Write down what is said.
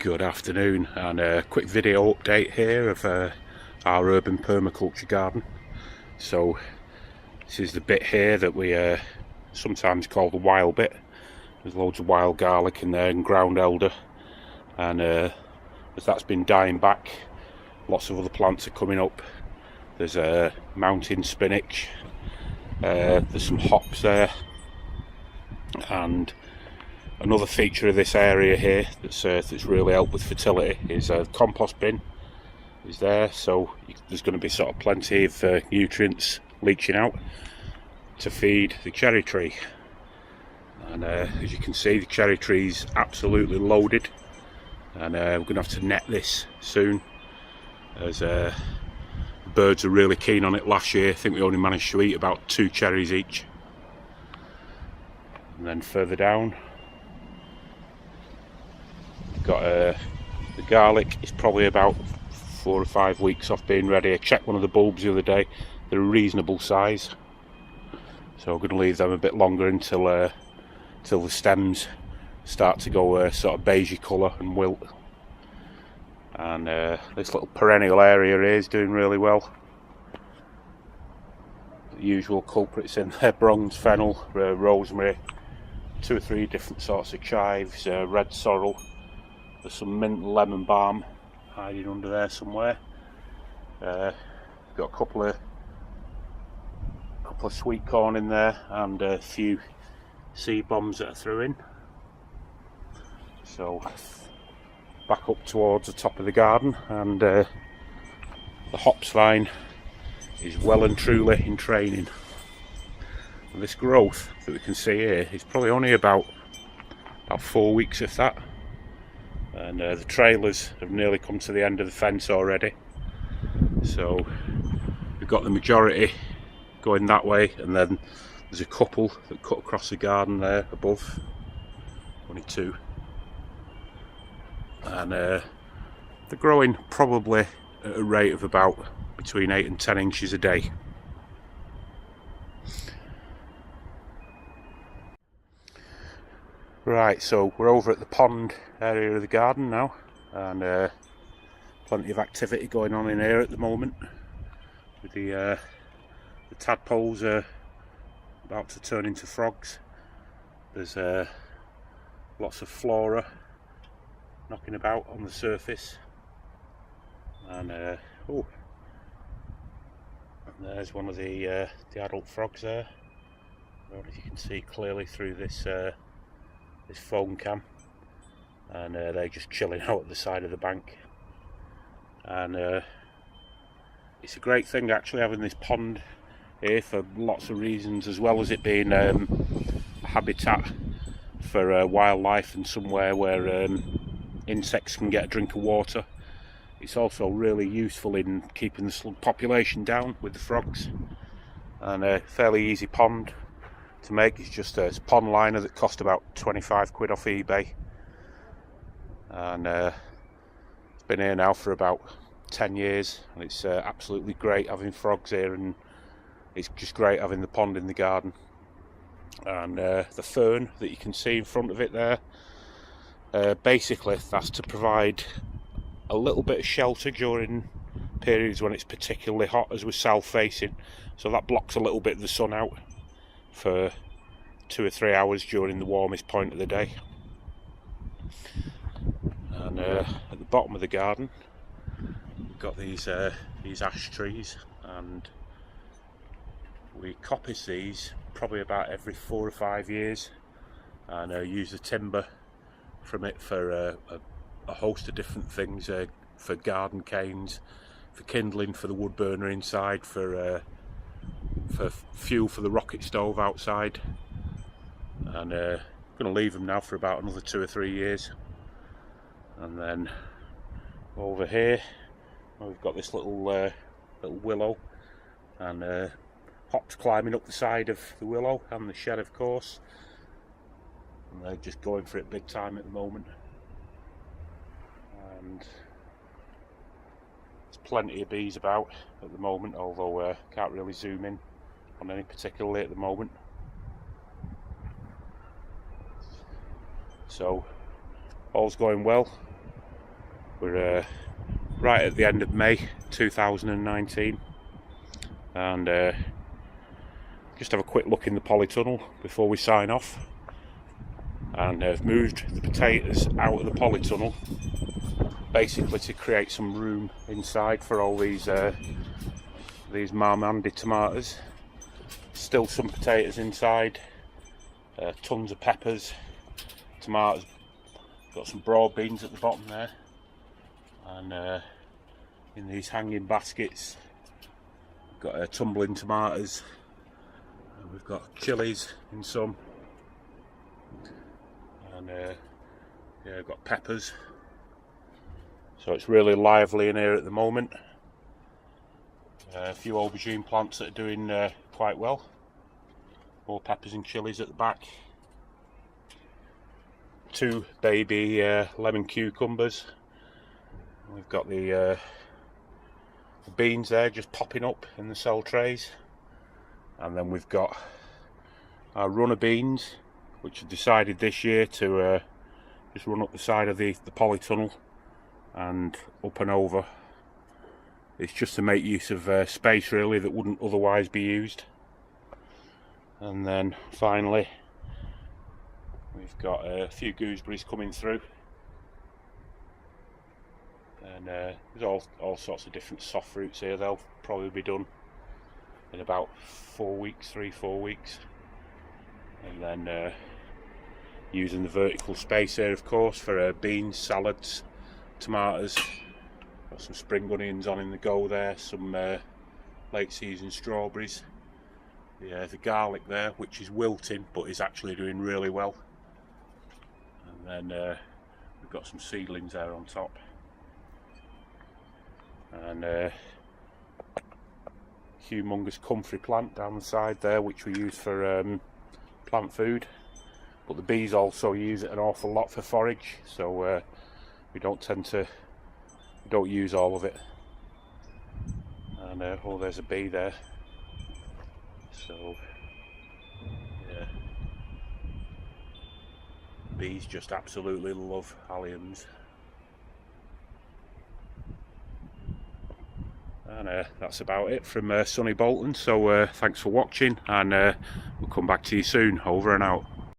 Good afternoon, and a quick video update here of our urban permaculture garden. So this is the bit here that we sometimes call the wild bit. There's loads of wild garlic in there and ground elder, and as that's been dying back, lots of other plants are coming up. There's mountain spinach, there's some hops there, and another feature of this area here that's really helped with fertility is a compost bin is there, so there's going to be sort of plenty of nutrients leaching out to feed the cherry tree. And as you can see, the cherry tree's absolutely loaded, and we're going to have to net this soon, as birds are really keen on it. Last year I think we only managed to eat about 2 cherries each. And then further down got the garlic is probably about 4 or 5 weeks off being ready. I checked one of the bulbs the other day, they're a reasonable size, so I'm going to leave them a bit longer until the stems start to go sort of beigey colour and wilt. And this little perennial area here is doing really well. The usual culprits in there: bronze, fennel, rosemary, 2 or 3 different sorts of chives, red sorrel. There's some mint and lemon balm hiding under there somewhere. Got a couple of sweet corn in there, and a few seed bombs that I threw in. So back up towards the top of the garden, and the hops vine is well and truly in training. And this growth that we can see here is probably only about 4 weeks if that. And the trailers have nearly come to the end of the fence already, so we've got the majority going that way, and then there's a couple that cut across the garden there above, only 2, and they're growing probably at a rate of about between 8 and 10 inches a day. Right, so we're over at the pond area of the garden now, and plenty of activity going on in here at the moment. With the tadpoles are about to turn into frogs. There's lots of flora knocking about on the surface, and and there's one of the adult frogs there. I don't know if you can see clearly through this phone cam, and they're just chilling out at the side of the bank. And it's a great thing actually having this pond here for lots of reasons, as well as it being a habitat for wildlife and somewhere where insects can get a drink of water. It's also really useful in keeping the slug population down with the frogs, and a fairly easy pond to make. It's just a pond liner that cost about 25 quid off eBay, and it's been here now for about 10 years, and it's absolutely great having frogs here, and it's just great having the pond in the garden. And the fern that you can see in front of it there, basically that's to provide a little bit of shelter during periods when it's particularly hot, as we're south facing, so that blocks a little bit of the sun out for 2 or 3 hours during the warmest point of the day. And at the bottom of the garden we've got these ash trees, and we coppice these probably about every 4 or 5 years, and use the timber from it for a host of different things, for garden canes, for kindling for the wood burner inside, for fuel for the rocket stove outside. And going to leave them now for about another 2 or 3 years. And then over here we've got this little willow, and hops climbing up the side of the willow, and the shed of course, and they're just going for it big time at the moment. And there's plenty of bees about at the moment, although can't really zoom in on any particularly at the moment. So all's going well. We're right at the end of May 2019, and just have a quick look in the polytunnel before we sign off. And I've moved the potatoes out of the polytunnel basically to create some room inside for all these Marmandi tomatoes. Still some potatoes inside, tons of peppers, tomatoes, got some broad beans at the bottom there, and in these hanging baskets we've got tumbling tomatoes, and we've got chilies in some, and yeah, we've got peppers. So it's really lively in here at the moment. A few aubergine plants that are doing quite well. More peppers and chilies at the back. 2 baby lemon cucumbers. We've got the beans there just popping up in the cell trays. And then we've got our runner beans, which have decided this year to just run up the side of the polytunnel and up and over. It's just to make use of space really that wouldn't otherwise be used. And then finally we've got a few gooseberries coming through, and there's all sorts of different soft fruits here. They'll probably be done in about 4 weeks, 3-4 weeks. And then using the vertical space here of course for beans, salads, tomatoes. Got some spring onions on in the go there, some late season strawberries. Yeah, the garlic there, which is wilting but is actually doing really well. And then we've got some seedlings there on top. And humongous comfrey plant down the side there, which we use for plant food. But the bees also use it an awful lot for forage, so we don't use all of it. And oh, there's a bee there. So yeah, bees just absolutely love alliums. And that's about it from sunny Bolton. So thanks for watching, and we'll come back to you soon. Over and out.